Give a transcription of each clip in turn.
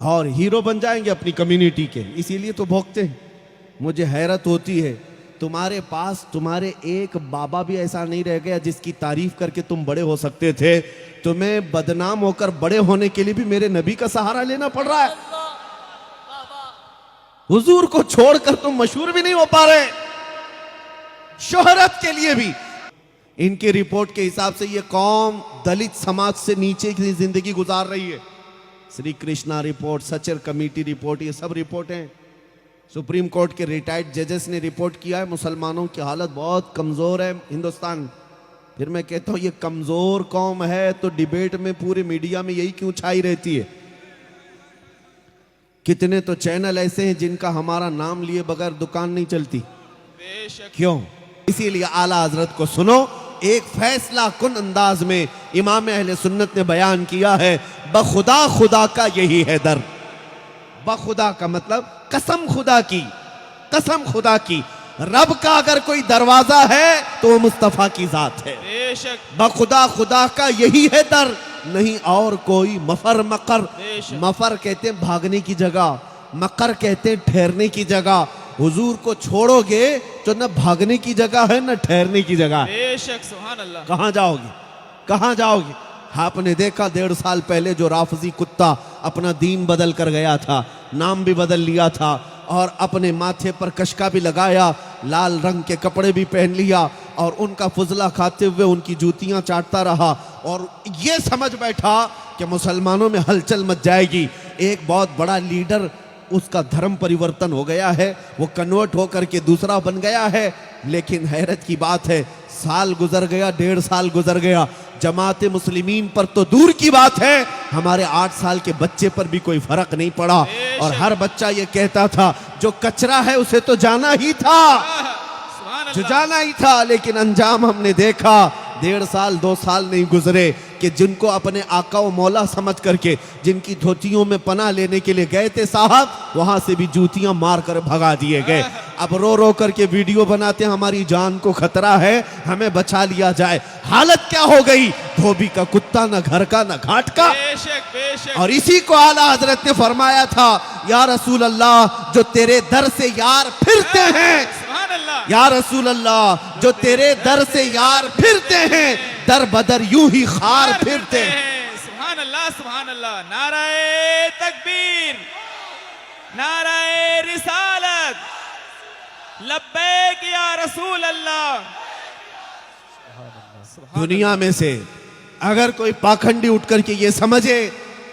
और हीरो बन जाएंगे अपनी कम्युनिटी के, इसीलिए तो भोगते हैं। मुझे हैरत होती है, तुम्हारे पास तुम्हारे एक बाबा भी ऐसा नहीं रह गया जिसकी तारीफ करके तुम बड़े हो सकते थे। तुम्हें बदनाम होकर बड़े होने के लिए भी मेरे नबी का सहारा लेना पड़ रहा है। हुजूर को छोड़कर तुम मशहूर भी नहीं हो पा रहे, शोहरत के लिए भी। इनकी रिपोर्ट के हिसाब से ये कौम दलित समाज से नीचे की जिंदगी गुजार रही है। Shri Krishna report, Sachar committee report, ये सब रिपोर्टें सुप्रीम कोर्ट के रिटायर्ड जजेस ने रिपोर्ट किया है। मुसलमानों की हालत बहुत कमजोर है हिंदुस्तान। फिर मैं कहता हूं ये कमजोर कौम है तो डिबेट में पूरे मीडिया में यही क्यों छाई रहती है? कितने तो चैनल ऐसे हैं जिनका हमारा नाम लिए बगैर दुकान नहीं चलती। क्यों? इसीलिए आला हजरत को सुनो। एक फैसला कुन अंदाज में इमाम अहले सुन्नत ने बयान किया है, बखुदा खुदा का यही है दर। बखुदा का मतलब कसम खुदा की, कसम खुदा की। रब का अगर कोई दरवाजा है तो वो मुस्तफा की जात है। बखुदा खुदा का यही है दर, नहीं और कोई। मफर मकर, मफर कहते हैं भागने की जगह, मकर कहते हैं ठहरने की जगह। हुजूर को छोड़ोगे तो न भागने की जगह है न ठहरने की जगह। बेशक, सुभान अल्लाह। कहां जाओगे, कहां जाओगे? आपने देखा 1.5 साल पहले जो राफजी कुत्ता अपना दीन बदल कर गया था, नाम भी बदल लिया था और अपने माथे पर कशका भी लगाया, लाल रंग के कपड़े भी पहन लिया और उनका फुजला खाते हुए उनकी जूतियां चाटता रहा और ये समझ बैठा कि मुसलमानों में हलचल मच जाएगी। एक बहुत बड़ा लीडर, उसका धर्म परिवर्तन हो गया है, वो कन्वर्ट होकर के दूसरा बन गया है। लेकिन हैरत की बात है, साल गुजर गया, 1.5 साल गुजर गया, जमात मुस्लिमीन पर तो दूर की बात है, हमारे 8 साल के बच्चे पर भी कोई फर्क नहीं पड़ा। और हर बच्चा ये कहता था जो कचरा है उसे तो जाना ही था, जो जाना ही था। लेकिन अंजाम हमने देखा, 1.5 साल 2 साल नहीं गुजरे कि जिनको अपने आका व मौला समझ करके जिनकी धोतियों में पनाह लेने के लिए गए थे साहब, वहां से भी जूतियां मार कर भगा दिए गए। अब रो रो करके वीडियो बनाते हैं, हमारी जान को खतरा है, हमें बचा लिया जाए। हालत क्या हो गई? धोबी का कुत्ता, न घर का न घाट का। बेशक, बेशक। और इसी को आला हजरत ने फरमाया था, या रसूल अल्लाह जो तेरे दर से यार फिरते हैं, या रसूल अल्लाह जो तेरे दर से यार फिरते हैं, दर बदर यूं ही खार फिरते हैं। सुभान अल्लाह, सुभान अल्लाह। नाराए तकबीर, नाराए रिसालत, लब्बैक या रसूल अल्लाह। दुनिया में से अगर कोई पाखंडी उठ करके ये समझे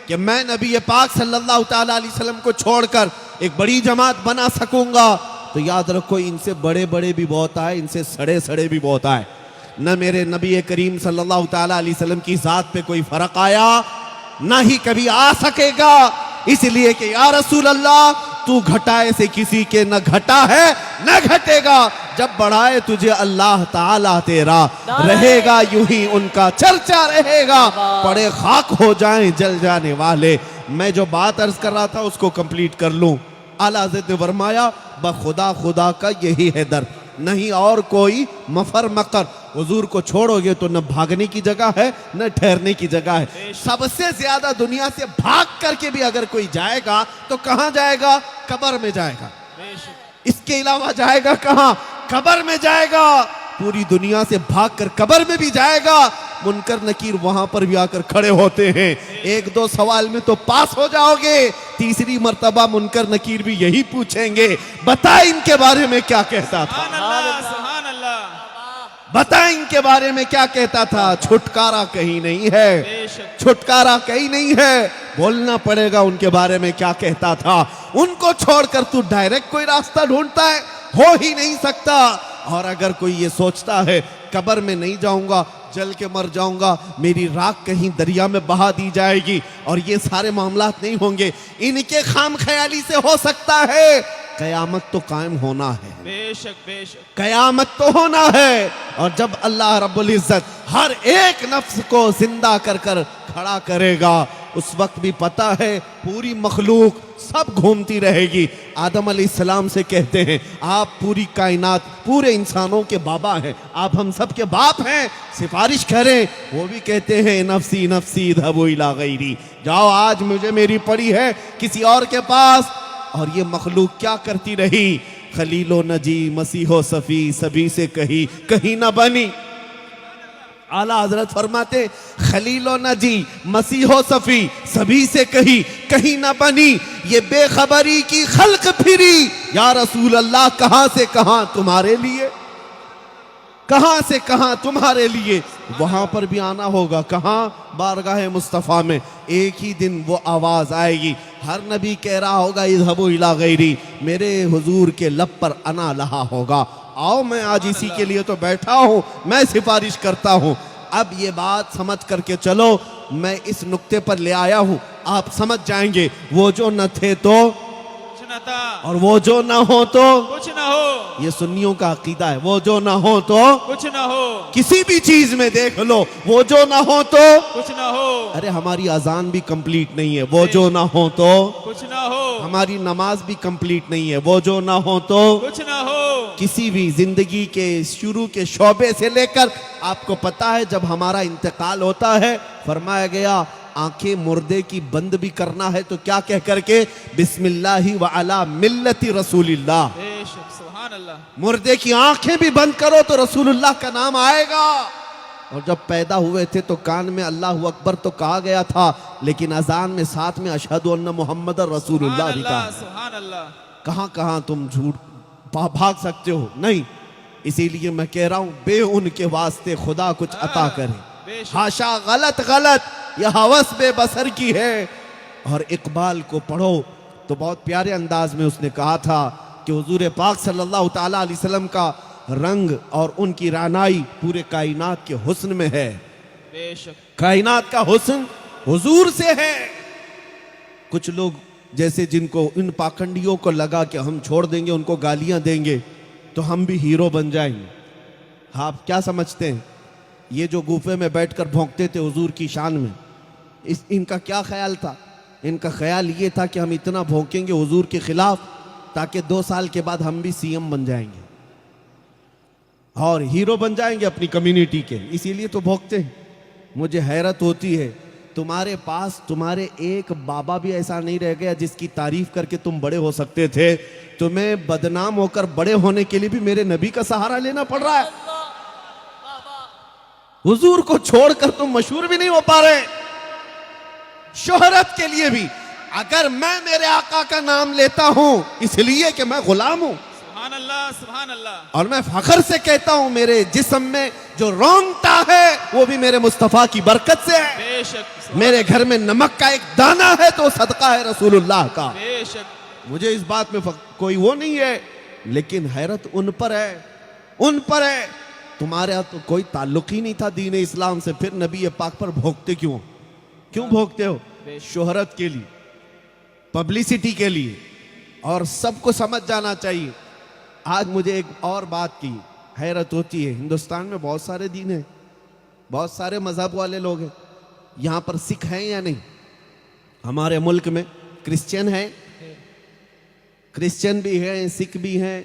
कि मैं नबी पाक सल्लल्लाहु ताला अलैहि वसल्लम को छोड़कर एक बड़ी जमात बना सकूंगा, तो याद रखो इनसे बड़े बड़े भी बहुत आए, इनसे सड़े सड़े भी बहुत आए। न मेरे नबी करीम सल्लल्लाहु ताला अलैहि वसल्लम की जात पे कोई फर्क आया, ना ही कभी आ सकेगा। इसलिए कि या रसूल अल्लाह तू घटाए से किसी के न घटा है न घटेगा, जब बढ़ाए तुझे अल्लाह ताला तेरा, रहेगा यूं ही उनका चर्चा रहेगा, पड़े खाक हो जाएं जल जाने वाले। मैं जो बात अर्ज कर रहा था उसको कंप्लीट कर लूं। आला हज़रत ने फरमाया, बखुदा खुदा का यही है दर, नहीं और कोई। मफर मकर, हुजूर को छोड़ोगे तो न भागने की जगह है न ठहरने की जगह है। सबसे ज्यादा दुनिया से भाग करके भी अगर कोई जाएगा तो कहां जाएगा? कब्र में जाएगा। इसके अलावा जाएगा कहां? कब्र में जाएगा। पूरी दुनिया से भागकर कब्र में भी जाएगा। मुनकर नकीर वहां पर भी आकर खड़े होते हैं। 1-2 सवाल में तो पास हो जाओगे, तीसरी मर्तबा मुनकर नकीर भी यही पूछेंगे, बता इनके बारे में क्या कहता था, बता इनके बारे में क्या कहता था। छुटकारा कहीं नहीं है, छुटकारा कहीं नहीं है। बोलना पड़ेगा उनके बारे में क्या कहता था। उनको छोड़कर तू डायरेक्ट कोई रास्ता ढूंढता है, हो ही नहीं सकता। और अगर कोई ये सोचता है कब्र में नहीं जाऊंगा, जल के मर जाऊंगा, मेरी राख कहीं दरिया में बहा दी जाएगी और ये सारे मामलात नहीं होंगे, इनके खाम ख्याली से हो सकता है। कयामत तो कायम होना है, बेशक बेशक, कयामत तो होना है। और जब अल्लाह रब्बुल इज्जत हर एक नफ्स को जिंदा कर कर खड़ा करेगा उस वक्त भी पता है पूरी मखलूक सब घूमती रहेगी। आदम अलैहिस्सलाम से कहते हैं आप पूरी कायनात पूरे इंसानों के बाबा हैं, आप हम सब के बाप हैं, सिफारिश करें। वो भी कहते हैं नफ्सी नफ्सी इज़हबू इला गैरी, जाओ आज मुझे मेरी पड़ी है किसी और के पास। और ये मखलूक क्या करती रही, खलीलो नजी मसीहो सफ़ी सभी से कही कहीं ना बनी। आला हजरत फरमाते खलीलो नजी मसीहो सफ़ी सभी से कही कहीं ना बनी, ये बेखबरी की खल्क फिरी, या रसूल अल्लाह कहां से कहां तुम्हारे लिए, कहां से कहां तुम्हारे लिए। वहां पर भी आना होगा, कहां, बारगाह मुस्तफ़ा में। एक ही दिन वो आवाज आएगी, हर नबी कह रहा होगा इज़हबू इला गैरी, मेरे हुजूर के लब पर अना लहा होगा, आओ मैं आज इसी के लिए तो बैठा हूं, मैं सिफारिश करता हूं। अब ये बात समझ करके चलो, मैं इस नुक्ते पर ले आया हूं, आप समझ जाएंगे। वो जो न थे तो कुछ न था, और वो जो ना हो तो कुछ न हो, ये सुन्नियों का अकीदा है। वो जो ना हो तो कुछ न हो, किसी भी चीज में देख लो, वो जो ना हो तो कुछ न हो, अरे हमारी अजान भी कंप्लीट नहीं है, वो जो ना हो तो कुछ न हो, हमारी नमाज भी कंप्लीट नहीं है, वो जो ना हो तो कुछ न हो। किसी भी जिंदगी के शुरू के शोबे से लेकर, आपको पता है जब हमारा इंतकाल होता है, फरमाया गया आंखें मुर्दे की बंद भी करना है तो क्या कह करके, बिस्मिल्लाहि व अला मिल्लति रसूलिल्लाह। बेशक, सुभान अल्लाह। मुर्दे की आंखें भी बंद करो तो रसूलुल्लाह का नाम आएगा। और जब पैदा हुए थे तो कान में अल्लाहु अकबर तो कहा गया था, लेकिन अजान में साथ में अशहदु अन्ना मुहम्मदर रसूलुल्लाह भी कहा। सुभान अल्लाह। कहां कहां तुम झूठ भाग सकते हो, नहीं। इसीलिए मैं कह रहा हूं बेउन के वास्ते खुदा कुछ अता करे। हाशा, गलत गलत, यह हवस बेबसर की है। और इकबाल को पढ़ो तो बहुत प्यारे अंदाज में उसने कहा था कि हुजूर पाक सल्लल्लाहु ताला अलैहि वसल्लम का रंग और उनकी रानाई पूरे कायनात के हुस्न में है। बेशक, कायनात का हुस्न हुजूर से है। कुछ लोग जैसे जिनको इन पाखंडियों को लगा कि हम छोड़ देंगे, उनको गालियां देंगे तो हम भी हीरो बन जाएंगे। आप क्या समझते हैं, ये जो गुफे में बैठकर भौंकते थे हुजूर की शान में, इनका क्या ख्याल था? इनका ख्याल ये था कि हम इतना भौंकेंगे हुजूर के खिलाफ ताकि 2 साल के बाद हम भी सीएम बन जाएंगे और हीरो बन जाएंगे अपनी कम्युनिटी के, इसीलिए तो भौंकते हैं। मुझे हैरत होती है, तुम्हारे पास तुम्हारे एक बाबा भी ऐसा नहीं रह गया जिसकी तारीफ करके तुम बड़े हो सकते थे। तुम्हें बदनाम होकर बड़े होने के लिए भी मेरे नबी का सहारा लेना पड़ रहा है। हुजूर को छोड़कर तुम मशहूर भी नहीं हो पा रहे। शोहरत के लिए भी अगर मैं मेरे आका का नाम लेता हूं इसलिए कि मैं गुलाम हूं, सुभान अल्लाह, सुभान अल्लाह। और मैं फखर से कहता हूं मेरे जिस्म में जो रोंगटा है वो भी मेरे मुस्तफा की बरकत से है। बेशक, मेरे घर में नमक का एक दाना है तो सदका है रसूलुल्लाह का। बेशक, मुझे इस बात में कोई वो नहीं है, लेकिन हैरत उन पर है, उन पर है। तुम्हारे तो कोई ताल्लुक ही नहीं था दीन इस्लाम से, फिर नबी पाक पर भोगते क्यों? क्यों भोगते हो? शोहरत के लिए, पब्लिसिटी के लिए। और सबको समझ जाना चाहिए। आज मुझे एक और बात की हैरत होती है, हिंदुस्तान में बहुत सारे दीन हैं, बहुत सारे मजहब वाले लोग हैं। यहाँ पर सिख हैं या नहीं? हमारे मुल्क में क्रिश्चियन हैं, क्रिश्चियन भी हैं, सिख भी हैं,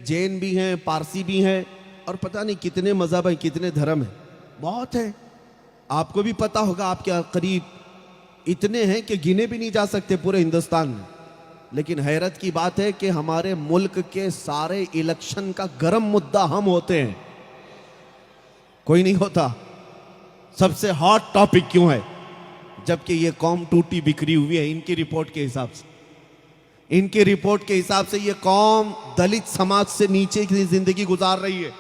जैन भी हैं, पारसी भी हैं, और पता नहीं कितने मजहब हैं, कितने धर्म हैं, बहुत हैं। आपको भी पता होगा, आपके करीब इतने हैं कि गिने भी नहीं जा सकते पूरे हिंदुस्तान में। लेकिन हैरत की बात है कि हमारे मुल्क के सारे इलेक्शन का गर्म मुद्दा हम होते हैं, कोई नहीं होता। सबसे हॉट टॉपिक क्यों है? जबकि ये कौम टूटी बिखरी हुई है इनकी रिपोर्ट के हिसाब से। इनकी रिपोर्ट के हिसाब से ये कौम दलित समाज से नीचे की जिंदगी गुजार रही है।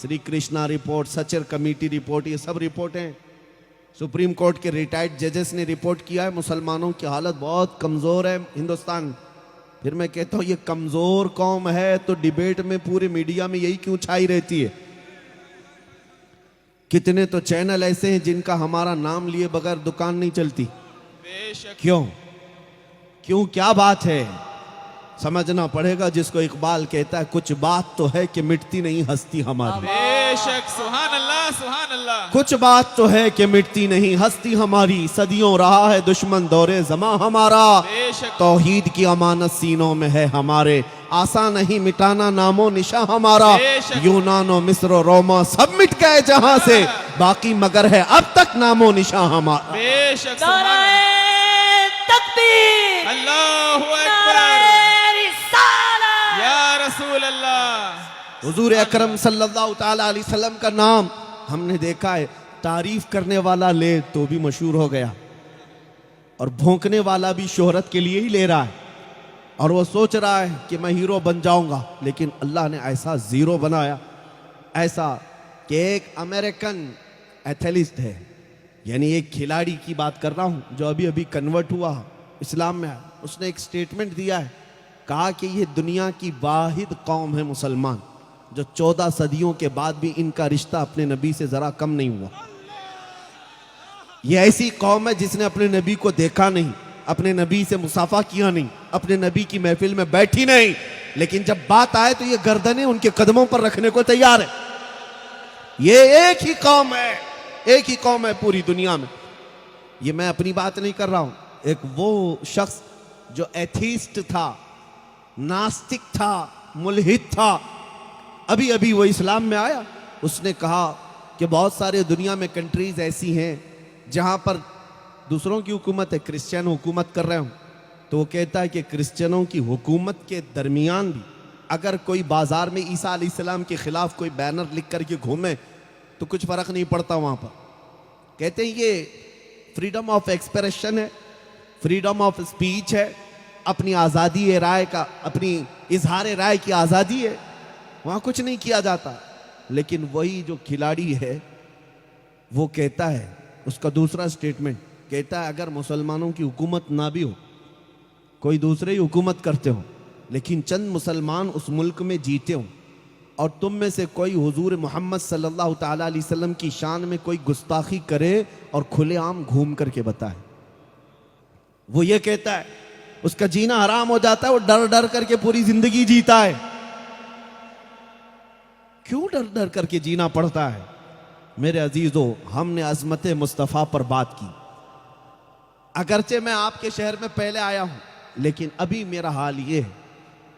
Shri Krishna report, Sachar committee report, ये सब रिपोर्टें। सुप्रीम कोर्ट के रिटायर्ड जजेस ने रिपोर्ट किया है मुसलमानों की हालत बहुत कमज़ोर है हिंदुस्तान। फिर मैं कहता हूँ ये कमज़ोर कौम है तो डिबेट में पूरे मीडिया में यही क्यों छाई रहती है? कितने तो चैनल ऐसे हैं जिनका हमारा नाम लिए बगैर दुकान नहीं चलती। बेशक, क्यों? क्यों, क्या बात है? समझना पड़ेगा। जिसको इकबाल कहता है कुछ बात तो है कि मिटती नहीं हस्ती हमारी। बेशक सुभान अल्लाह सुभान अल्लाह। कुछ बात तो है कि मिटती नहीं हस्ती हमारी, सदियों रहा है दुश्मन दौरे जमा हमारा। बेशक तौहीद की अमानत सीनों में है हमारे, आसान नहीं मिटाना नामो निशा हमारा। बेशक। यूनानो मिस्र रोमा सब मिट गए जहां से, बाकी मगर है अब तक नामो निशा हमारा। बेशक सुभान नारे तकबीर, अल्लाहु अकबर नारे रिसालत। या रसूल अल्लाह। हुजूर अकरम सल्लल्लाहु ताला अलैहि वसल्लम का नाम हमने देखा है, तारीफ करने वाला ले तो भी मशहूर हो गया और भौंकने वाला भी शोहरत के लिए ही ले रहा है, और वो सोच रहा है कि मैं हीरो बन जाऊंगा, लेकिन अल्लाह ने ऐसा जीरो बनाया, ऐसा कि एक अमेरिकन एथलीट है, यानी एक खिलाड़ी की बात कर रहा हूं जो अभी अभी कन्वर्ट हुआ इस्लाम में, उसने एक स्टेटमेंट दिया है, कहा कि ये दुनिया की वाहिद कौम है मुसलमान जो 14 सदियों के बाद भी इनका रिश्ता अपने नबी से जरा कम नहीं हुआ। ये ऐसी कौम है जिसने अपने नबी को देखा नहीं, अपने नबी से मुसाफा किया नहीं, अपने नबी की महफिल में बैठी नहीं, लेकिन जब बात आए तो ये गर्दनें उनके कदमों पर रखने को तैयार है। ये एक ही कौम है, एक ही कौम है पूरी दुनिया में। ये मैं अपनी बात नहीं कर रहा हूं, एक वो शख्स जो एथीस्ट था, नास्तिक था, मुल्हिद था, अभी अभी वो इस्लाम में आया, उसने कहा कि बहुत सारे दुनिया में कंट्रीज ऐसी हैं जहां पर दूसरों की हुकूमत है, क्रिश्चियन हुकूमत कर रहे हो, तो वो कहता है कि क्रिश्चियनों की हुकूमत के दरमियान भी अगर कोई बाजार में ईसा अलैहिस्सलाम के खिलाफ कोई बैनर लिख करके घूमे तो कुछ फर्क नहीं पड़ता वहां पर। कहते हैं ये फ्रीडम ऑफ एक्सप्रेशन है, फ्रीडम ऑफ स्पीच है, अपनी आज़ादी है राय का, अपनी इजहार राय की आज़ादी है, वहां कुछ नहीं किया जाता। लेकिन वही जो खिलाड़ी है वो कहता है, उसका दूसरा स्टेटमेंट कहता है, अगर मुसलमानों की हुकूमत ना भी हो, कोई दूसरे ही हुकूमत करते हो, लेकिन चंद मुसलमान उस मुल्क में जीते हो और तुम में से कोई हुजूर मोहम्मद सल्लल्लाहु ताला अलैहि वसल्लम की शान में कोई गुस्ताखी करे और खुलेआम घूम करके बताए, वो ये कहता है उसका जीना हराम हो जाता है, वो डर डर करके पूरी जिंदगी जीता है। क्यों डर डर करके जीना पड़ता है? मेरे अजीजों, हमने अजमत मुस्तफ़ा पर बात की, अगरचे मैं आपके शहर में पहले आया हूं, लेकिन अभी मेरा हाल ये है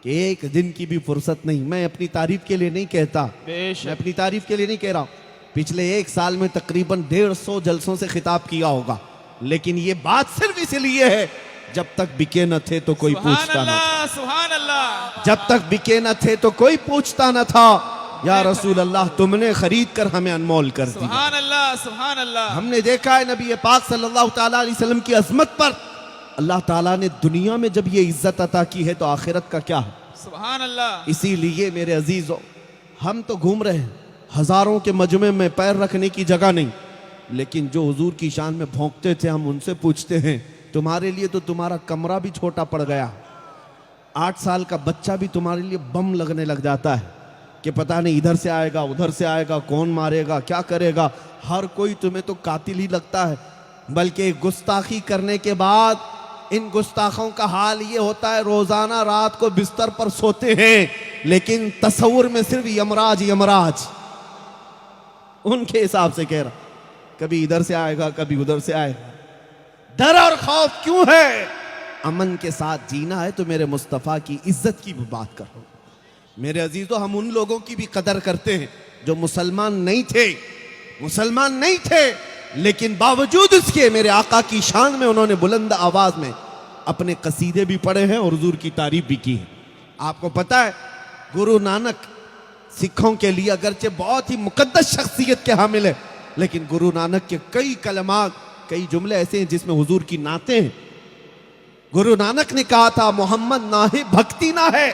कि एक दिन की भी फुर्सत नहीं। मैं अपनी तारीफ के लिए नहीं कहता, मैं अपनी तारीफ के लिए नहीं कह रहा हूं, पिछले एक साल में तकरीबन 150 जलसों से खिताब किया होगा, लेकिन ये बात सिर्फ इसलिए है जब तक बिके न थे तो कोई पूछता न था, सुभान अल्लाह। जब तक बिके न थे तो कोई पूछता न था। या रसूल अल्लाह, तुमने खरीद कर हमें अनमोल कर दिया। सुभान अल्लाह सुभान अल्लाह। हमने देखा है नबी पाक सल्लल्लाहु ताला अलैहि वसल्लम की अजमत पर अल्लाह ताला ने दुनिया में जब ये इज्जत अता की है तो आखिरत का क्या है? सुभान अल्लाह। इसीलिए मेरे अजीजों, हम तो घूम रहे हैं, हजारों के मजमे में पैर रखने की जगह नहीं, लेकिन जो हुजूर की शान में भौंकते थे हम उनसे पूछते हैं, तुम्हारे लिए तो तुम्हारा कमरा भी छोटा पड़ गया, 8 साल का बच्चा भी तुम्हारे लिए बम लगने लग जाता है कि पता नहीं इधर से आएगा उधर से आएगा, कौन मारेगा क्या करेगा, हर कोई तुम्हें तो कातिल ही लगता है। बल्कि गुस्ताखी करने के बाद इन गुस्ताखों का हाल ये होता है, रोजाना रात को बिस्तर पर सोते हैं, लेकिन तस्वुर में सिर्फ यमराज यमराज, उनके हिसाब से कह रहा, कभी इधर से आएगा कभी उधर से आएगा। डर और खौफ क्यों है? अमन के साथ जीना है तो मेरे मुस्तफ़ा की इज्जत की भी बात करो। मेरे अजीजों, हम उन लोगों की भी कदर करते हैं जो मुसलमान नहीं थे, लेकिन बावजूद इसके मेरे आका की शान में उन्होंने बुलंद आवाज में अपने कसीदे भी पढ़े हैं और हुजूर की तारीफ भी की है। आपको पता है, गुरु नानक सिखों के लिए अगरचे बहुत ही मुकद्दस शख्सियत के हामिल है, लेकिन गुरु नानक के कई कलमात, कई जुमले ऐसे हैं जिसमें हुजूर की नाते हैं। गुरु नानक ने कहा था, मोहम्मद ना है भक्ति ना है,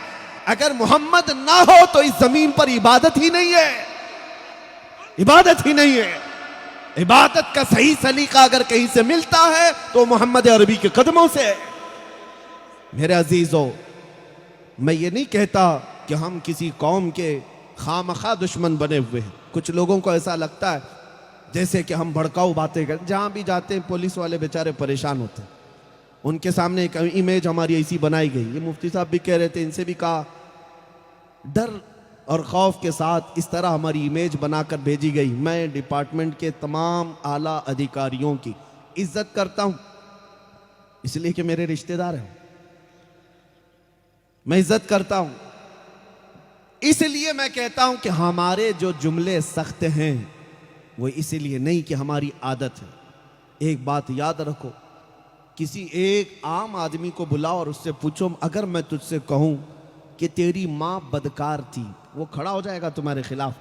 अगर मोहम्मद ना हो तो इस जमीन पर इबादत ही नहीं है, इबादत ही नहीं है। इबादत का सही सलीका अगर कहीं से मिलता है तो मोहम्मद अरबी के कदमों से है। मेरे अजीजों, मैं ये नहीं कहता कि हम किसी कौम के खामखा दुश्मन बने हुए हैं। कुछ लोगों को ऐसा लगता है जैसे कि हम भड़काऊ बातें करते, जहां भी जाते हैं पुलिस वाले बेचारे परेशान होते हैं, उनके सामने एक इमेज हमारी ऐसी बनाई गई। ये मुफ्ती साहब भी कह रहे थे, इनसे भी कहा, डर और खौफ के साथ इस तरह हमारी इमेज बनाकर भेजी गई। मैं डिपार्टमेंट के तमाम आला अधिकारियों की इज्जत करता हूं, इसलिए कि मेरे रिश्तेदार हैं। मैं इज्जत करता हूं, इसलिए मैं कहता हूं कि हमारे जो जुमले सख्त हैं वो इसलिए नहीं कि हमारी आदत है। एक बात याद रखो, किसी एक आम आदमी को बुलाओ और उससे पूछो, अगर मैं तुझसे कहूं कि तेरी मां बदकार थी, वो खड़ा हो जाएगा तुम्हारे खिलाफ।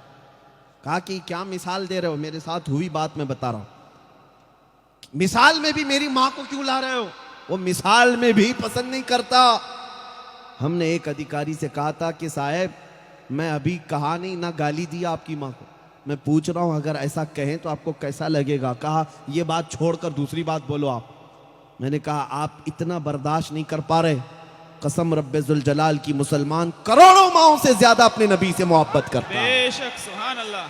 कहा कि क्या मिसाल दे रहे हो, मेरे साथ हुई बात मैं बता रहा हूं। मिसाल में भी मेरी मां को क्यों ला रहे हो, वो मिसाल में भी पसंद नहीं करता। हमने एक अधिकारी से कहा था कि साहब मैं अभी कहा नहीं ना गाली दिया आपकी मां को, मैं पूछ रहा हूं अगर ऐसा कहें तो आपको कैसा लगेगा। कहा ये बात छोड़कर दूसरी बात बोलो आप। मैंने कहा आप इतना बर्दाश्त नहीं कर पा रहे, कसम रब्बे जुल जलाल की, मुसलमान करोड़ों माओं से ज्यादा अपने नबी से मोहब्बत करता है। बेशक, सुभान अल्लाह।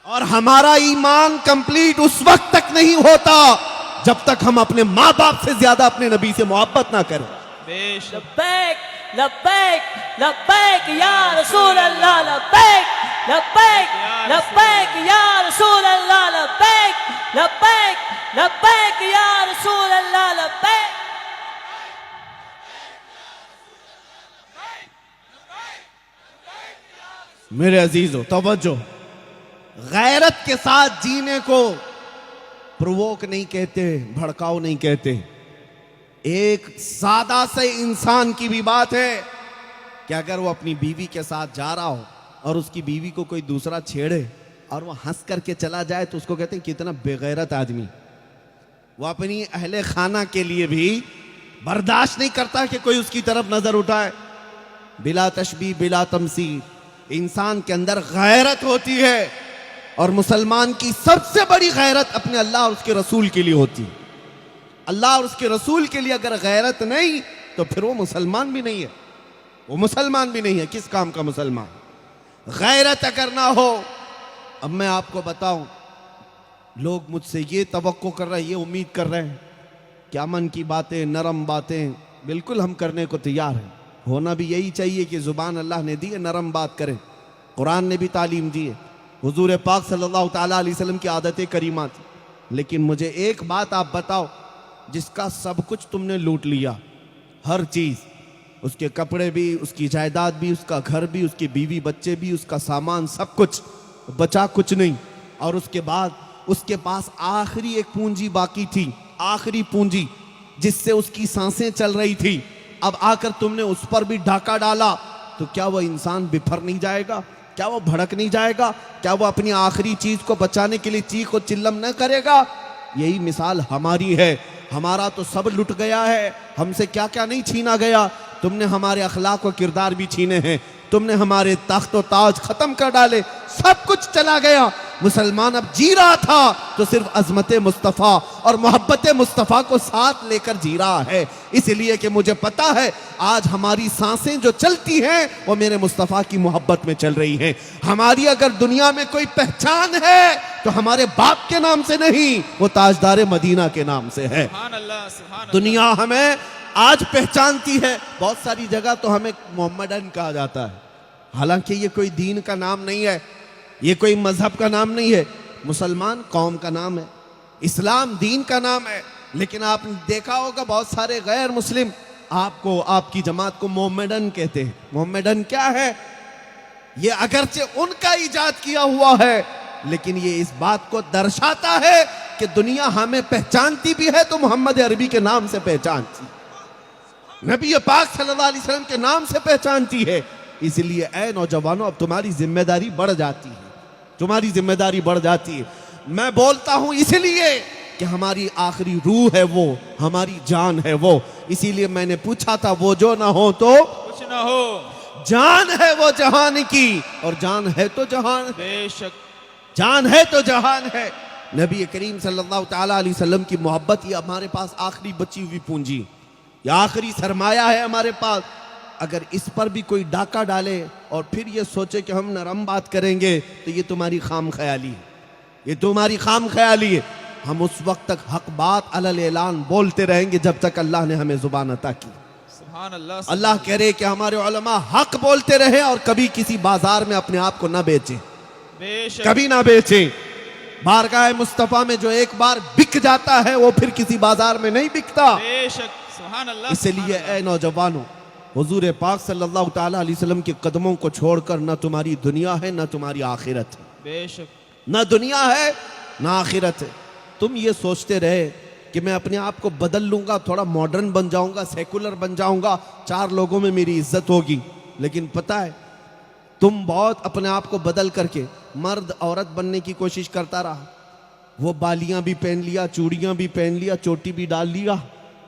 और हमारा ईमान कंप्लीट उस वक्त तक नहीं होता जब तक हम अपने माँ बाप से ज्यादा अपने नबी से मोहब्बत ना करें। बेशक, लब्बैक लब्बैक लब्बैक या रसूल अल्लाह, लब्बैक लब्बैक लब्बैक या रसूल अल्लाह, लब्बैक लब्बैक लब्बैक या रसूल अल्लाह, लब्बैक। मेरे अजीजों तवज्जो, गैरत के साथ जीने को प्रोवोक नहीं कहते, भड़काओ नहीं कहते। एक सादा से इंसान की भी बात है कि अगर वो अपनी बीवी के साथ जा रहा हो और उसकी बीवी को कोई दूसरा छेड़े और वो हंस करके चला जाए तो उसको कहते हैं कितना बेगैरत आदमी। वो अपनी अहले खाना के लिए भी बर्दाश्त नहीं करता कि कोई उसकी तरफ नजर उठाए। बिला तशबीह बिला तमसील इंसान के अंदर गैरत होती है, और मुसलमान की सबसे बड़ी गैरत अपने अल्लाह और उसके रसूल के लिए होती है। अल्लाह और उसके रसूल के लिए अगर गैरत नहीं तो फिर वो मुसलमान भी नहीं है, वो मुसलमान भी नहीं है। किस काम का मुसलमान? गैरत अगर ना हो। अब मैं आपको बताऊं, लोग मुझसे ये तवक्को कर रहे हैं, ये उम्मीद कर रहे हैं कि अमन की बातें, नरम बातें बिल्कुल हम करने को तैयार हैं। होना भी यही चाहिए कि जुबान अल्लाह ने दी है, नरम बात करें। कुरान ने भी तालीम दी है, हुजूर पाक सल्लल्लाहु ताला अलैहि वसल्लम की आदतें करीमा थी। लेकिन मुझे एक बात आप बताओ, जिसका सब कुछ तुमने लूट लिया, हर चीज़, उसके कपड़े भी, उसकी जायदाद भी, उसका घर भी, उसकी बीवी बच्चे भी, उसका सामान, सब कुछ, बचा कुछ नहीं। और उसके बाद उसके पास आखिरी एक पूंजी बाकी थी, आखिरी पूंजी जिससे उसकी सांसें चल रही थी। अब आकर तुमने उस पर भी डाका डाला, तो क्या वो इंसान बिफर नहीं जाएगा? क्या वो भड़क नहीं जाएगा? क्या वो अपनी आखिरी चीज को बचाने के लिए चीख और चिल्लम न करेगा? यही मिसाल हमारी है। हमारा तो सब लुट गया है, हमसे क्या क्या नहीं छीना गया। तुमने हमारे अखलाक और किरदार भी छीने हैं, तुमने हमारे तख्त और ताज खत्म कर डाले, सब कुछ चला गया। मुसलमान अब जी रहा था तो सिर्फ अजमत मुस्तफ़ा और मोहब्बत मुस्तफ़ा को साथ लेकर जी रहा है। इसलिए कि मुझे पता है आज हमारी सांसें जो चलती हैं वो मेरे मुस्तफ़ा की मोहब्बत में चल रही हैं। हमारी अगर दुनिया में कोई पहचान है तो हमारे बाप के नाम से नहीं, वो ताजदार मदीना के नाम से है। सुभान अल्लाह, सुभान अल्लाह। दुनिया हमें आज पहचानती है, बहुत सारी जगह तो हमें मोहम्मदन कहा जाता है, हालांकि ये कोई दीन का नाम नहीं है, ये कोई मजहब का नाम नहीं है। मुसलमान कौम का नाम है, इस्लाम दीन का नाम है। लेकिन आपने देखा होगा बहुत सारे गैर मुस्लिम आपको, आपकी जमात को मोहम्मदन कहते हैं। मोहम्मदन क्या है? ये अगरचे उनका इजाद किया हुआ है, लेकिन ये इस बात को दर्शाता है कि दुनिया हमें पहचानती भी है तो मोहम्मद अरबी के नाम से पहचानती, नबी पाक सल्लल्लाहु अलैहि वसल्लम के नाम से पहचानती है। इसलिए ऐ नौजवानों, अब तुम्हारी जिम्मेदारी बढ़ जाती है, तुम्हारी जिम्मेदारी बढ़ जाती है। मैं बोलता हूं इसलिए कि हमारी आखिरी रूह है वो, हमारी जान है वो। इसीलिए मैंने पूछा था, वो जो ना हो तो कुछ ना हो। जान है वो जहान की, और जान है तो जहान, बेशक, जान है तो जहान है। नबी करीम सल्लल्लाहु ताला अलैहि वसल्लम की मोहब्बत ये हमारे पास आखिरी बची हुई पूंजी, ये आखिरी सरमाया है हमारे पास। अगर इस पर भी कोई डाका डाले और फिर ये सोचे कि हम नरम बात करेंगे, तो ये तुम्हारी खाम ख्याली है, ये तुम्हारी खाम ख्याली है। हम उस वक्त तक हक बात अलल ऐलान बोलते रहेंगे जब तक अल्लाह ने हमें जुबान अता की। सुभान अल्लाह अल्लाह कह रहे कि हमारे उलमा हक बोलते रहे और कभी किसी बाजार में अपने आप को ना बेचें, बेशक कभी ना बेचें। बारगाह मुस्तफा में जो एक बार बिक जाता है वो फिर किसी बाजार में नहीं बिकता। बेशक सुभान अल्लाह। इसलिए ए नौजवानों, हुजूर पाक सल्लल्लाहु ताला अलैहि वसल्लम के कदमों को छोड़कर ना तुम्हारी दुनिया है ना तुम्हारी आखिरत है। बेशक ना दुनिया है ना आखिरत है। तुम ये सोचते रहे कि मैं अपने आप को बदल लूंगा, थोड़ा मॉडर्न बन जाऊंगा, सेकुलर बन जाऊंगा, 4 लोगों में मेरी इज्जत होगी। लेकिन पता है तुम बहुत अपने आप को बदल करके मर्द औरत बनने की कोशिश करता रहा। वो बालियां भी पहन लिया, चूड़ियां भी पहन लिया, चोटी भी डाल लिया,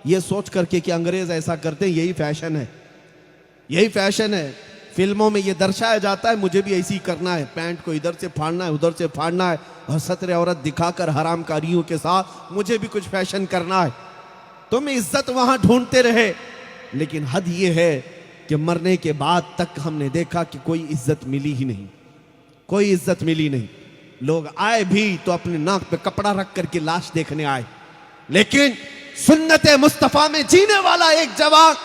ये सोच करके कि अंग्रेज ऐसा करते हैं, यही फैशन है, यही फैशन है। फिल्मों में ये दर्शाया जाता है मुझे भी ऐसे ही करना है, पैंट को इधर से फाड़ना है, उधर से फाड़ना है, और सत्र औरत दिखाकर हरामकारियों के साथ मुझे भी कुछ फैशन करना है। तुम इज्जत वहां ढूंढते रहे, लेकिन हद ये है कि मरने के बाद तक हमने देखा कि कोई इज्जत मिली ही नहीं, कोई इज्जत मिली नहीं। लोग आए भी तो अपने नाक पे कपड़ा रख करके लाश देखने आए। लेकिन सुन्नत मुस्तफा में जीने वाला एक जवान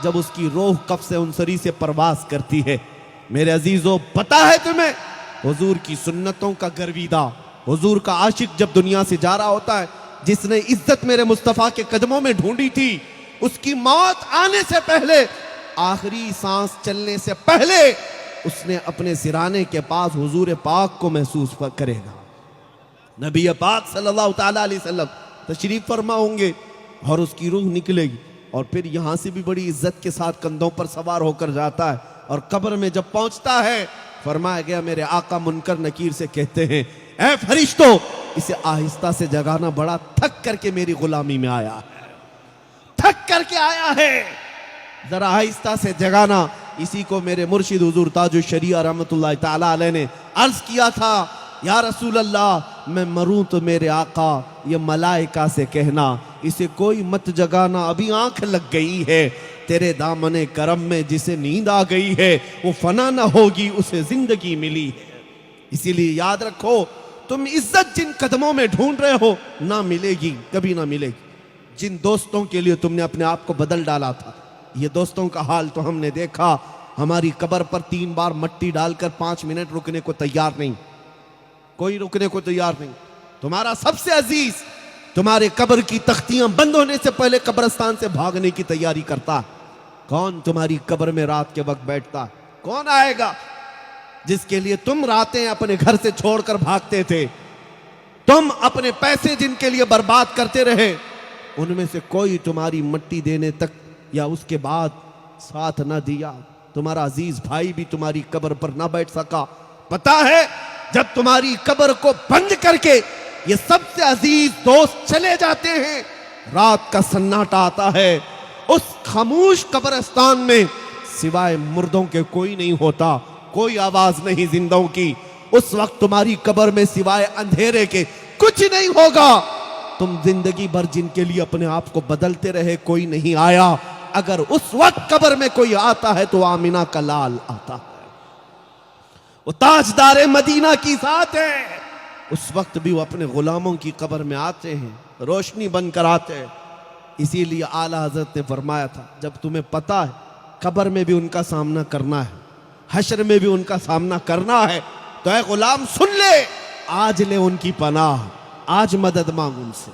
जब उसकी रूह कब्ज़ उनसरी से परवास करती है, मेरे अजीजों पता है तुम्हें, हुजूर की सुन्नतों का गर्विदा, हुजूर का आशिक जब दुनिया से जा रहा होता है, जिसने इज्जत मेरे मुस्तफा के कदमों में ढूंढी थी, उसकी मौत आने से पहले, आखिरी सांस चलने से पहले उसने अपने सिराने के पास हुजूर पाक को महसूस करेगा। नबी पाक सल्लल्लाहु ताला अलैहि वसल्लम तशरीफ फरमा होंगे और उसकी रूह निकलेगी और फिर यहां से भी बड़ी इज्जत के साथ कंधों पर सवार होकर जाता है और कब्र में जब पहुंचता है, फरमाया गया मेरे आका मुनकर नकीर से कहते हैं, ऐ फरिश्तों, इसे आहिस्ता से जगाना, बड़ा थक करके मेरी गुलामी में आया है, थक करके आया है, जरा आहिस्ता से जगाना। इसी को मेरे मुर्शिद हुजूर ताजुल शरीया रहमतुल्लाह ताला अलैह ने अर्ज किया था, या रसूल अल्लाह, मैं मरूं तो मेरे आका ये मलाइका से कहना, इसे कोई मत जगाना, अभी आंख लग गई है, तेरे दामने करम में जिसे नींद आ गई है वो फना न होगी, उसे जिंदगी मिली है। इसीलिए याद रखो, तुम इज्जत जिन कदमों में ढूंढ रहे हो ना मिलेगी, कभी ना मिलेगी। जिन दोस्तों के लिए तुमने अपने आप को बदल डाला था, ये दोस्तों का हाल तो हमने देखा, हमारी कब्र पर 3 बार मट्टी डालकर 5 मिनट रुकने को तैयार नहीं, कोई रुकने को तैयार नहीं। तुम्हारा सबसे अजीज तुम्हारे कब्र की तख्तियां बंद होने से पहले कब्रिस्तान से भागने की तैयारी करता है। कौन तुम्हारी कब्र में रात के वक्त बैठता है? कौन आएगा जिसके लिए तुम रातें अपने घर से छोड़कर भागते थे? तुम अपने पैसे जिनके लिए बर्बाद करते रहे, उनमें से कोई तुम्हारी मट्टी देने तक या उसके बाद साथ ना दिया। तुम्हारा अजीज भाई भी तुम्हारी कब्र पर ना बैठ सका। पता है, जब तुम्हारी कब्र को बंद करके ये सबसे अजीज दोस्त चले जाते हैं, रात का सन्नाटा आता है, उस खामोश कब्रिस्तान में सिवाय मुर्दों के कोई नहीं होता, कोई आवाज नहीं जिंदों की। उस वक्त तुम्हारी कब्र में सिवाय अंधेरे के कुछ नहीं होगा। तुम जिंदगी भर जिनके लिए अपने आप को बदलते रहे, कोई नहीं आया। अगर उस वक्त कब्र में कोई आता है तो आमिना का लाल आता है, वो ताजदार मदीना की साथ है। उस वक्त भी वो अपने गुलामों की कब्र में आते हैं, रोशनी बनकर आते हैं। इसीलिए आला हजरत ने फरमाया था, जब तुम्हें पता है कब्र में भी उनका सामना करना है, हश्र में भी उनका सामना करना है, तो ऐ गुलाम सुन ले, आज ले उनकी पनाह, आज मदद मांग उनसे,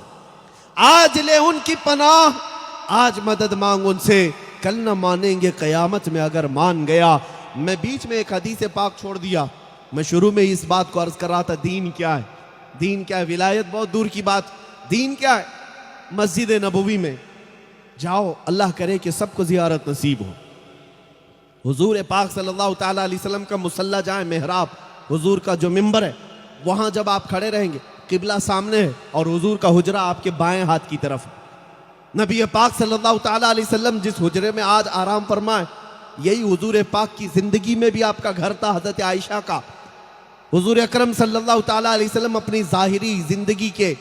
आज ले उनकी पनाह, आज मदद मांग उनसे। कल न मानेंगे कयामत में अगर मान गया। मैं बीच में एक हदीस पाक छोड़ दिया। मैं शुरू में इस बात को अर्ज कर रहा था, दीन क्या है, दीन क्या है, विलायत बहुत दूर की बात, दीन क्या है। मस्जिद नबवी में जाओ, अल्लाह करे कि सबको जियारत नसीब हो। हुजूर पाक सल्लल्लाहु ताला अलैहि वसल्लम का मुसल्ला जहाँ मेहराब, हुजूर का जो मिंबर है, वहाँ जब आप खड़े रहेंगे, किबला सामने है और हुजूर का हुजरा आपके बाएं हाथ की तरफ। नबी पाक सल्लल्लाहु ताला अलैहि वसल्लम जिस हुजरे में आज आराम फरमाए, यही हुजूर पाक की जिंदगी में भी आपका घर था, हजरत आयशा का। हुजूर अकरम सल्लल्लाहु ताला अलैहि वसल्लम अपनी जाहिरी जिंदगी के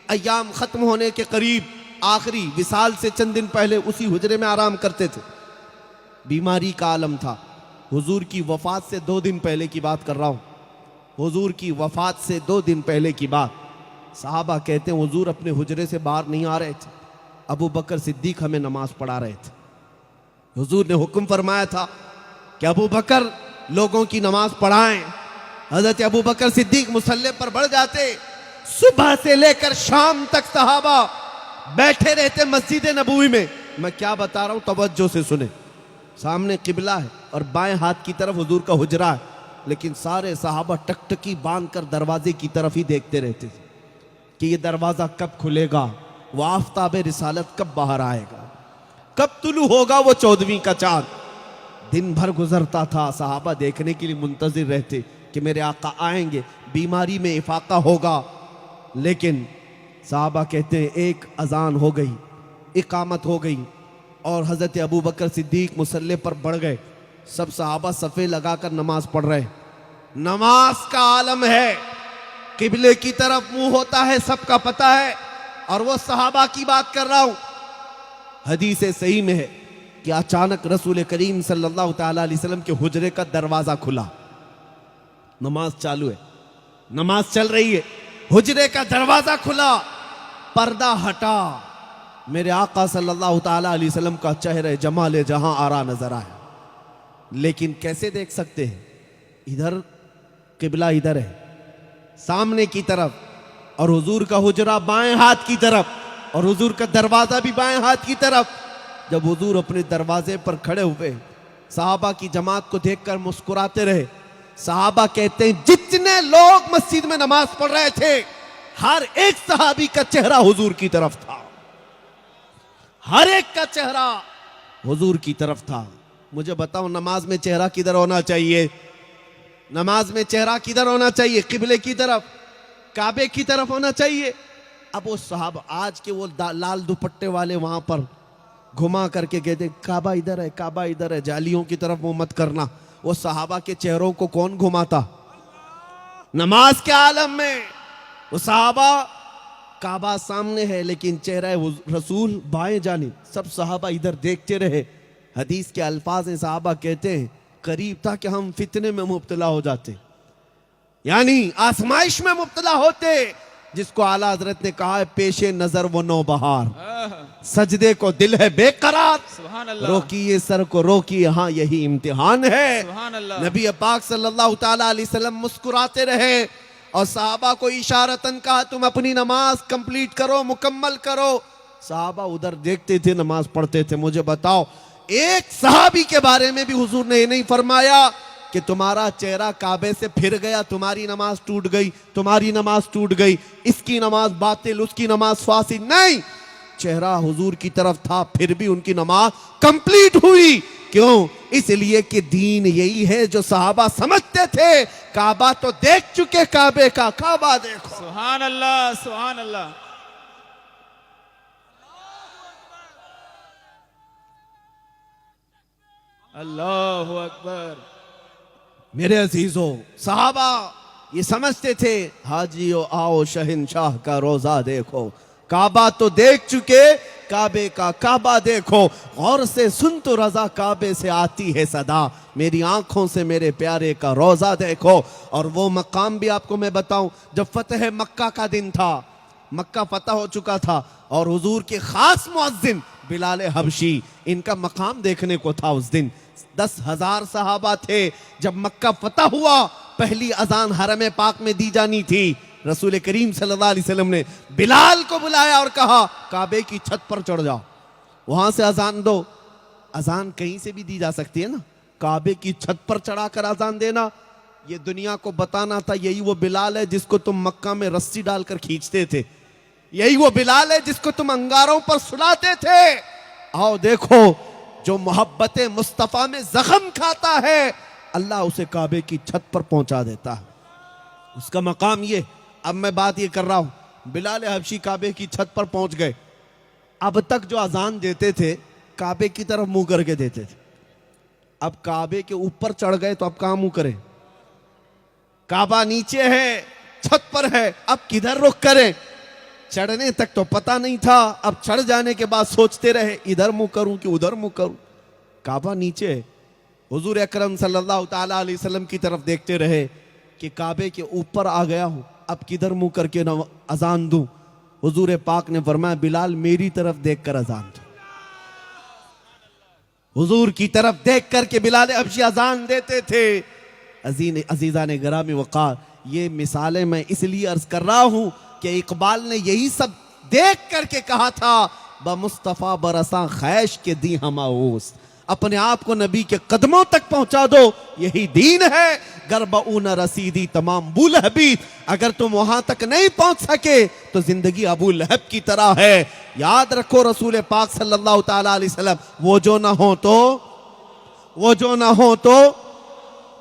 अय्याम खत्म होने के करीब, आखिरी विसाल से चंद दिन पहले उसी हुजरे में आराम करते थे। बीमारी का आलम था। हुजूर की वफात से 2 दिन पहले की बात कर रहा हूँ, हुजूर की वफात से 2 दिन पहले की बात। साहबा कहते हैं हुजूर अपने हुजरे से बाहर नहीं आ रहे थे, अबू बकर सिद्दीक हमें नमाज पढ़ा रहे थे। हुजूर ने हुक्म फरमाया था कि अबू बकर लोगों की नमाज पढ़ाएं। हजरत अबू बकर सिद्दीक मुसल्ले पर बढ़ जाते। सुबह से लेकर शाम तक सहाबा बैठे रहते मस्जिद नबवी में। मैं क्या बता रहा हूं, तवज्जो से सुने। सामने किबला है और बाएं हाथ की तरफ हुजूर का हुजरा है, लेकिन सारे सहाबा टकटकी बांधकर दरवाजे की तरफ ही देखते रहते थे कि ये दरवाजा कब खुलेगा, वो आफताब रिसालत कब बाहर आएगा, कब तुलू होगा वो 14वीं का चांद। दिन भर गुजरता था, सहाबा देखने के लिए मुंतजिर रहते कि मेरे आका आएंगे, बीमारी में इफाका होगा। लेकिन सहाबा कहते हैं एक अजान हो गई, इकामत हो गई और हजरत अबू बकर सिद्दीक मुसल्ले पर बढ़ गए। सब सहाबा सफ़े लगाकर नमाज पढ़ रहे। नमाज का आलम है, किबले की तरफ मुंह होता है, सबका पता है। और वो सहाबा की बात कर रहा हूं। हदीस सही में है कि अचानक रसूल करीम सल्लल्लाहु ताला अलैहि वसल्लम के हुजरे का दरवाजा खुला। नमाज चालू है, नमाज चल रही है, हुजरे का दरवाजा खुला, पर्दा हटा, मेरे आका सल्लल्लाहु ताला अलैहि वसल्लम का चेहरे जमाले जहां आरा नजर आया। लेकिन कैसे देख सकते हैं, इधर किबला इधर है सामने की तरफ, और हुजूर का हुजरा बाएं हाथ की तरफ और हुजूर का दरवाजा भी बाएं हाथ की तरफ। जब हुजूर अपने दरवाजे पर खड़े हुए, सहाबा की जमात को देखकर मुस्कुराते रहे। सहाबा कहते हैं जितने लोग मस्जिद में नमाज पढ़ रहे थे, हर एक सहाबी का चेहरा हुजूर की तरफ था, हर एक का चेहरा हुजूर की तरफ था। मुझे बताओ, नमाज में चेहरा किधर होना चाहिए? नमाज में चेहरा किधर होना चाहिए? किबले की तरफ, काबे की तरफ होना चाहिए। अब वो साहब आज के वो लाल दुपट्टे वाले वहां पर घुमा करके कहते काबा इधर है, काबा इधर है, जालियों की तरफ मुंह मत करना। वो सहाबा के चेहरों को कौन घुमाता? नमाज के आलम में वो सहाबा, काबा सामने है लेकिन चेहरा रसूल बाएं जानिब। सब सहाबा इधर देखते रहे। हदीस के अल्फाज हैं, सहाबा कहते हैं करीब था कि हम फितने में मुब्तला हो जाते, यानी आजमाइश में मुब्तला होते, जिसको आला हजरत ने कहा है पेशे नजर वो नौबहार, सजदे को दिल है बेकरार, सुभान अल्लाह, रोकिए सर को रोकिए, हाँ यही इम्तिहान है। सुभान अल्लाह। नबी पाक सल्लल्लाहु ताला अलैहि वसल्लम मुस्कुराते रहे और सहाबा को इशारतन कहा तुम अपनी नमाज कंप्लीट करो, मुकम्मल करो। सहाबा उधर देखते थे, नमाज पढ़ते थे। मुझे बताओ, एक सहाबी के बारे में भी हुजूर ने ये नहीं फरमाया कि तुम्हारा चेहरा काबे से फिर गया, तुम्हारी नमाज टूट गई, तुम्हारी नमाज टूट गई, इसकी नमाज बातिल, उसकी नमाज फासिद। नहीं, चेहरा हुजूर की तरफ था, फिर भी उनकी नमाज कंप्लीट हुई। क्यों? इसलिए कि दीन यही है जो सहाबा समझते थे। काबा तो देख चुके, काबे का काबा देखो। सुभान अल्लाह, सुभान अल्लाह। अल्लाहु अकबर। मेरे अजीजों, सहाबा ये समझते थे हाजियो आओ शहनशाह का रोजा देखो, काबा तो देख चुके, काबे का काबा देखो, गौर से सुन तो रजा काबे से आती है सदा, मेरी आंखों से मेरे प्यारे का रोजा देखो। और वो मकाम भी आपको मैं बताऊं, जब फतेह मक्का का दिन था, मक्का फतह हो चुका था और हुजूर के खास मुअज्जिन बिलाल हबशी, इनका मकाम देखने को था। उस दिन 10,000 सहाबा थे। जब मक्का फतह हुआ, पहली अजान हरम पाक में दी जानी थी। रसूल करीम सल्लल्लाहु अलैहि वसल्लम ने बिलाल को बुलाया और कहा काबे की छत पर चढ़ जाओ, वहां से अजान दो। अजान कहीं से भी दी जा सकती है ना, काबे की छत पर चढ़ाकर अजान देना, ये दुनिया को बताना था यही वो बिलाल है जिसको तुम मक्का में रस्सी डालकर खींचते थे, यही वो बिलाल है जिसको तुम अंगारों पर सुलाते थे। आओ देखो, जो मोहब्बत मुस्तफा में जख्म खाता है, अल्लाह उसे काबे की छत पर पहुंचा देता है, उसका मकाम ये। अब मैं बात ये कर रहा हूं, बिलाल हबशी काबे की छत पर पहुंच गए। अब तक जो अजान देते थे काबे की तरफ मुंह करके देते थे, अब काबे के ऊपर चढ़ गए तो अब कहां मुंह करें? काबा नीचे है, छत पर है, अब किधर रुख करें? चढ़ने तक तो पता नहीं था, अब चढ़ जाने के बाद सोचते रहे इधर मुंह करूं कि उधर मुंह करूं। काबा नीचे है, हुजूर अकरम सल्लल्लाहु ताला अलैहि वसल्लम की तरफ देखते रहे कि काबे के ऊपर आ गया हूं, अब किधर मुंह करके न अजान दूं। हुजूर पाक ने फरमाया बिलाल मेरी तरफ देखकर अजान दो। हुजूर की तरफ देख करके बिलाल हबशी अजान देते थे। अजीजा ने गरामी वक़ार, ये मिसालें मैं इसलिए अर्ज कर रहा हूं कि इकबाल ने यही सब देख करके कहा था, ब मुस्तफ़ा बरसा खैश के दी हमाऊस, अपने आप को नबी के कदमों तक पहुंचा दो, यही दीन है। गरबऊ न रसीदी तमाम अबू लहबी, अगर तुम वहां तक नहीं पहुंच सके तो जिंदगी अबू लहब की तरह है। याद रखो रसूल पाक सल्लल्लाहु ताला अलैहि वसल्लम, वो जो ना हो तो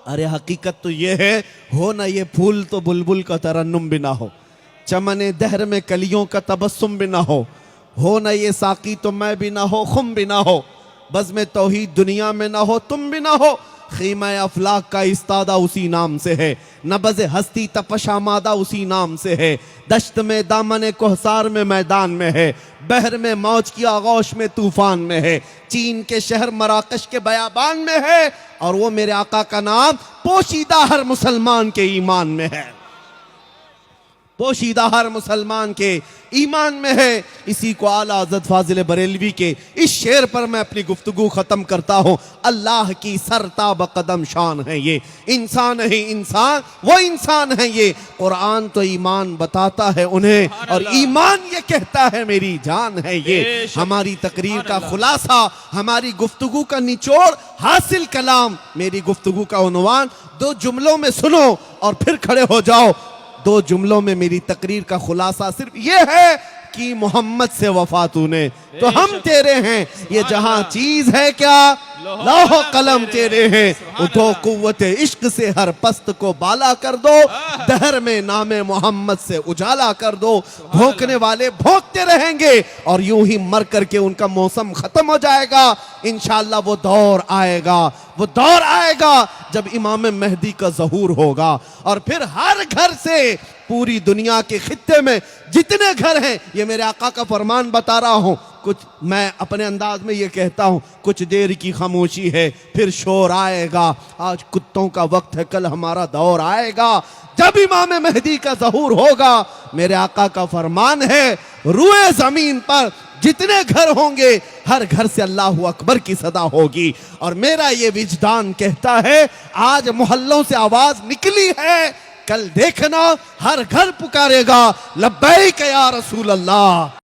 अरे हकीकत तो ये है, हो ना ये फूल तो बुलबुल का तरन्नुम भी ना हो, चमने दहर में कलियों का तबस्सुम भी ना हो ना ये साकी तो मैं भी ना हो, खुम भी ना हो, बज़ में तौहीद दुनिया में ना हो, तुम भी ना हो, खीमा अफलाक का इस्तादा उसी नाम से है, नबज़ हस्ती तपशामादा उसी नाम से है, दश्त में दामन कोहसार में मैदान में है, बहर में मौज की आगोश में तूफान में है, चीन के शहर मराकश के बयाबान में है, और वो मेरे आका का नाम पोशीदा हर मुसलमान के ईमान में है, पोशीदा हर मुसलमान के ईमान में है। इसी को आला हज़रत फाजिल बरेलवी के इस शेर पर मैं अपनी गुफ्तगू खत्म करता हूँ। अल्लाह की सरताब कदम शान है ये, इंसान है इंसान, वो इंसान है ये। कुरान तो ईमान बताता है उन्हें, और ईमान ये कहता है मेरी जान है ये। हमारी तकरीर का खुलासा, हमारी गुफ्तगू का निचोड़, हासिल कलाम, मेरी गुफ्तगू का उन्वान 2 जुमलों में सुनो और फिर खड़े हो जाओ। 2 जुमलों में मेरी तकरीर का खुलासा सिर्फ ये है कि मोहम्मद से वफा तूने तो हम तेरे हैं, ये जहां चीज है क्या लौह कलम तेरे हैं। उठो कुव्वत इश्क से हर पस्त को बाला कर दो, दहर में नामे मोहम्मद से उजाला कर दो। भोंकने वाले भोंकते रहेंगे और यूं ही मर करके उनका मौसम खत्म हो जाएगा। इंशाअल्लाह वो दौर आएगा जब इमाम मेहदी का ज़हूर होगा, और फिर हर घर से पूरी दुनिया के खित्ते में जितने घर हैं, ये मेरे आका का फरमान बता रहा हूं, कुछ मैं अपने अंदाज में ये कहता हूं, कुछ देर की खामोशी है फिर शोर आएगा। आज कुत्तों का वक्त है, कल हमारा दौर आएगा जब इमाम मेहदी का ज़हूर होगा। मेरे आका का फरमान है, रूए जमीन पर जितने घर होंगे हर घर से अल्लाहु अकबर की सदा होगी। और मेरा ये विजदान कहता है, आज मोहल्लों से आवाज निकली है, कल देखना हर घर पुकारेगा लब्बैक या रसूल अल्लाह।